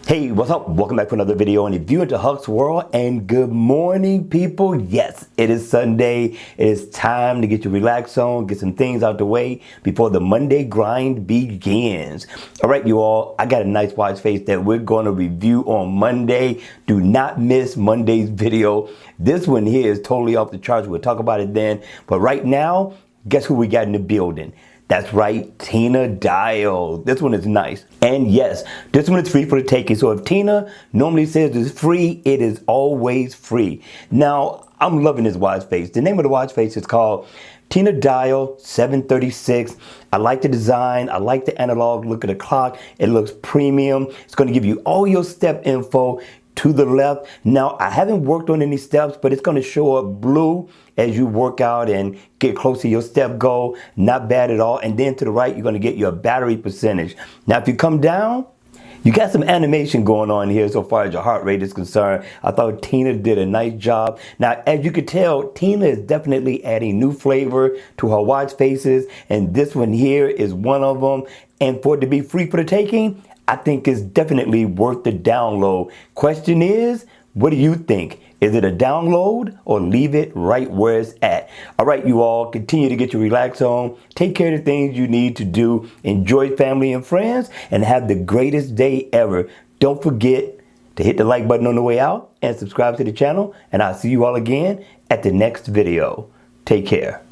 Hey, what's up? Welcome back to another video on the View into Huck's World, and good morning, people. Yes, it is Sunday. It is time to get your relax on, get some things out the way before the Monday grind begins. All right, you all, I got a nice watch face that we're going to review on Monday. Do not miss Monday's video. This one here is totally off the charts. We'll talk about it then. But right now, guess who we got in the building? That's right, Tina Dial. This one is nice. And yes, this one is free for the taking. So if Tina normally says it's free, it is always free. Now, I'm loving this watch face. The name of the watch face is called Tina Dial 736. I like the design. I like the analog look of the clock. It looks premium. It's going to give you all your step info to the left. Now, I haven't worked on any steps, but it's going to show up blue as you work out and get close to your step goal. Not bad at all. And then to the right, you're going to get your battery percentage. Now, if you come down, you got some animation going on here so far as your heart rate is concerned. I thought Tina did a nice job. Now, as you can tell, Tina is definitely adding new flavor to her watch faces, and this one here is one of them. And for it to be free for the taking, I think it's definitely worth the download. Question is, what do you think? Is it a download or leave it right where it's at? All right, you all, continue to get your relax on. Take care of the things you need to do. Enjoy family and friends and have the greatest day ever. Don't forget to hit the like button on the way out and subscribe to the channel. And I'll see you all again at the next video. Take care.